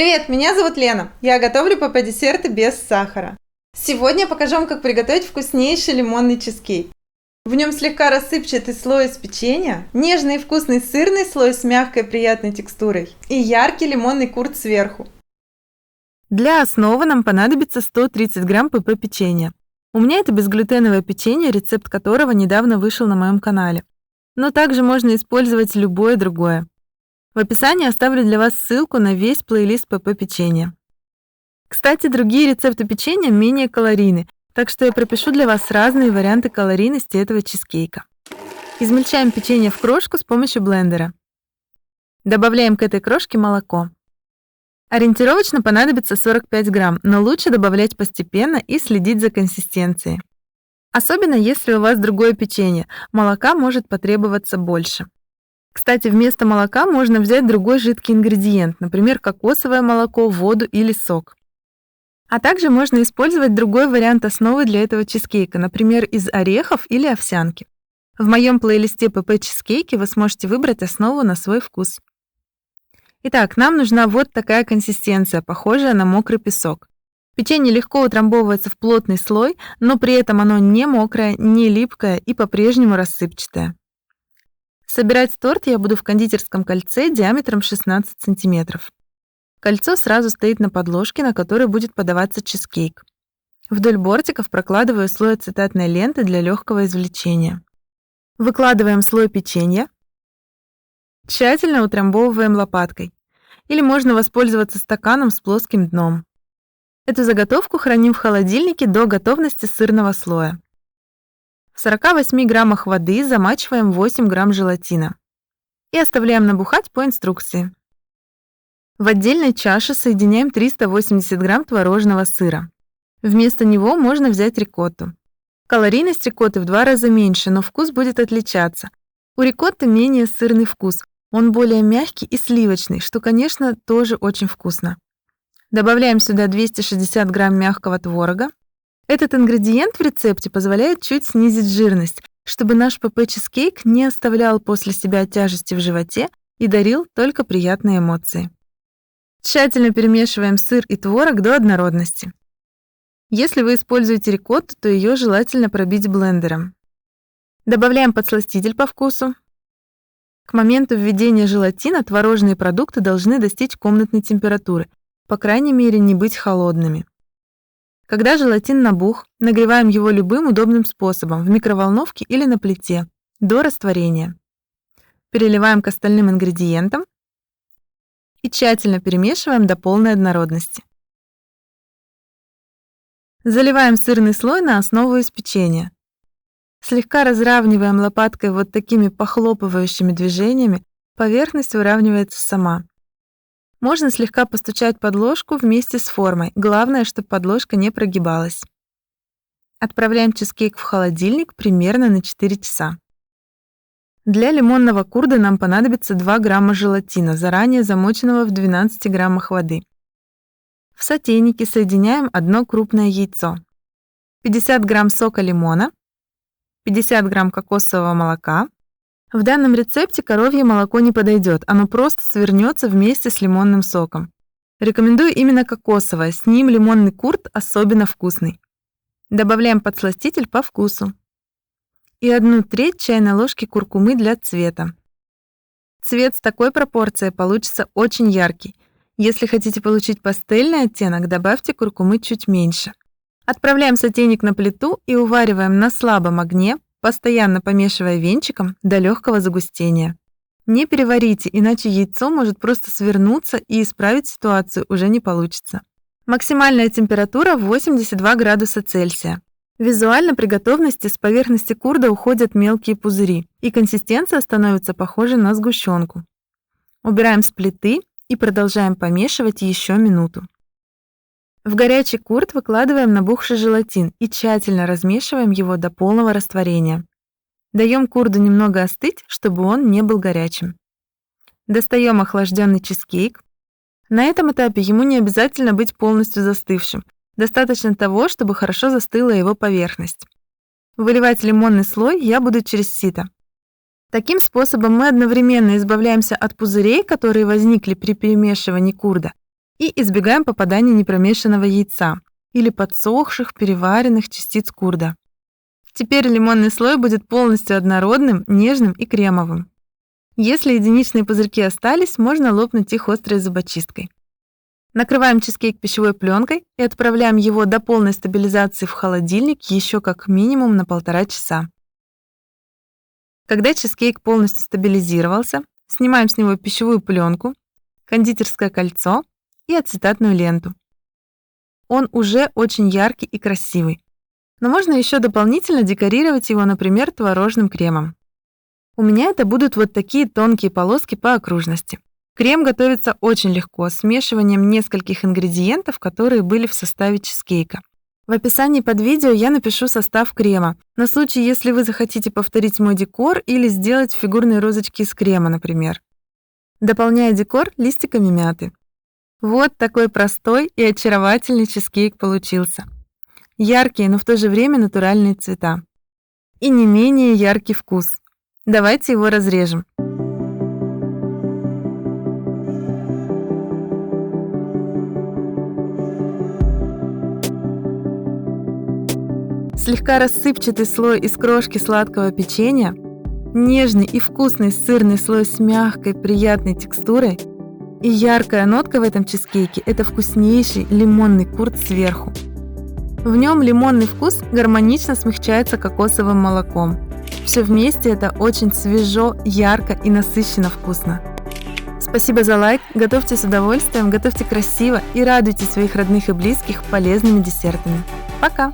Привет, меня зовут Лена. Я готовлю ПП-десерты без сахара. Сегодня я покажу вам, как приготовить вкуснейший лимонный чизкейк. В нем слегка рассыпчатый слой из печенья, нежный и вкусный сырный слой с мягкой приятной текстурой и яркий лимонный курт сверху. Для основы нам понадобится 130 грамм ПП-печенья. У меня это безглютеновое печенье, рецепт которого недавно вышел на моем канале. Но также можно использовать любое другое. В описании оставлю для вас ссылку на весь плейлист ПП-печенья. Кстати, другие рецепты печенья менее калорийны, так что я пропишу для вас разные варианты калорийности этого чизкейка. Измельчаем печенье в крошку с помощью блендера. Добавляем к этой крошке молоко. Ориентировочно понадобится 45 грамм, но лучше добавлять постепенно и следить за консистенцией. Особенно если у вас другое печенье, молока может потребоваться больше. Кстати, вместо молока можно взять другой жидкий ингредиент, например, кокосовое молоко, воду или сок. А также можно использовать другой вариант основы для этого чизкейка, например, из орехов или овсянки. В моем плейлисте ПП-чизкейки вы сможете выбрать основу на свой вкус. Итак, нам нужна вот такая консистенция, похожая на мокрый песок. Печенье легко утрамбовывается в плотный слой, но при этом оно не мокрое, не липкое и по-прежнему рассыпчатое. Собирать торт я буду в кондитерском кольце диаметром 16 см. Кольцо сразу стоит на подложке, на которой будет подаваться чизкейк. Вдоль бортиков прокладываю слой ацетатной ленты для легкого извлечения. Выкладываем слой печенья. Тщательно утрамбовываем лопаткой. Или можно воспользоваться стаканом с плоским дном. Эту заготовку храним в холодильнике до готовности сырного слоя. В 48 граммах воды замачиваем 8 грамм желатина и оставляем набухать по инструкции. В отдельной чаше соединяем 380 грамм творожного сыра. Вместо него можно взять рикотту. Калорийность рикотты в 2 раза меньше, но вкус будет отличаться. У рикотты менее сырный вкус, он более мягкий и сливочный, что, конечно, тоже очень вкусно. Добавляем сюда 260 грамм мягкого творога. Этот ингредиент в рецепте позволяет чуть снизить жирность, чтобы наш ПП-чизкейк не оставлял после себя тяжести в животе и дарил только приятные эмоции. Тщательно перемешиваем сыр и творог до однородности. Если вы используете рикотту, то ее желательно пробить блендером. Добавляем подсластитель по вкусу. К моменту введения желатина творожные продукты должны достичь комнатной температуры, по крайней мере, не быть холодными. Когда желатин набух, нагреваем его любым удобным способом, в микроволновке или на плите, до растворения. Переливаем к остальным ингредиентам и тщательно перемешиваем до полной однородности. Заливаем сырный слой на основу из печенья. Слегка разравниваем лопаткой вот такими похлопывающими движениями, поверхность выравнивается сама. Можно слегка постучать подложку вместе с формой, главное, чтобы подложка не прогибалась. Отправляем чизкейк в холодильник примерно на 4 часа. Для лимонного курда нам понадобится 2 грамма желатина, заранее замоченного в 12 граммах воды. В сотейнике соединяем 1 крупное яйцо, 50 грамм сока лимона, 50 грамм кокосового молока. В данном рецепте коровье молоко не подойдет, оно просто свернется вместе с лимонным соком. Рекомендую именно кокосовое, с ним лимонный курт особенно вкусный. Добавляем подсластитель по вкусу. И 1/3 чайной ложки куркумы для цвета. Цвет с такой пропорцией получится очень яркий. Если хотите получить пастельный оттенок, добавьте куркумы чуть меньше. Отправляем сотейник на плиту и увариваем на слабом огне, постоянно помешивая венчиком до легкого загустения. Не переварите, иначе яйцо может просто свернуться и исправить ситуацию уже не получится. Максимальная температура 82 градуса Цельсия. Визуально при готовности с поверхности курда уходят мелкие пузыри, и консистенция становится похожей на сгущенку. Убираем с плиты и продолжаем помешивать еще минуту. В горячий курд выкладываем набухший желатин и тщательно размешиваем его до полного растворения. Даем курду немного остыть, чтобы он не был горячим. Достаем охлажденный чизкейк. На этом этапе ему не обязательно быть полностью застывшим. Достаточно того, чтобы хорошо застыла его поверхность. Выливать лимонный слой я буду через сито. Таким способом мы одновременно избавляемся от пузырей, которые возникли при перемешивании курда, И избегаем попадания непромешанного яйца или подсохших, переваренных частиц курда. Теперь лимонный слой будет полностью однородным, нежным и кремовым. Если единичные пузырьки остались, можно лопнуть их острой зубочисткой. Накрываем чизкейк пищевой пленкой и отправляем его до полной стабилизации в холодильник еще как минимум на 1,5 часа. Когда чизкейк полностью стабилизировался, снимаем с него пищевую пленку, кондитерское кольцо и ацетатную ленту. Он уже очень яркий и красивый, но можно еще дополнительно декорировать его, например, творожным кремом. У меня это будут вот такие тонкие полоски по окружности. Крем готовится очень легко, смешиванием нескольких ингредиентов, которые были в составе чизкейка. В описании под видео я напишу состав крема, на случай, если вы захотите повторить мой декор или сделать фигурные розочки из крема, например. Дополняя декор листиками мяты. Вот такой простой и очаровательный чизкейк получился. Яркие, но в то же время натуральные цвета. И не менее яркий вкус. Давайте его разрежем. Слегка рассыпчатый слой из крошки сладкого печенья, нежный и вкусный сырный слой с мягкой, приятной текстурой и яркая нотка в этом чизкейке – это вкуснейший лимонный курд сверху. В нем лимонный вкус гармонично смягчается кокосовым молоком. Все вместе это очень свежо, ярко и насыщенно вкусно. Спасибо за лайк, готовьте с удовольствием, готовьте красиво и радуйте своих родных и близких полезными десертами. Пока!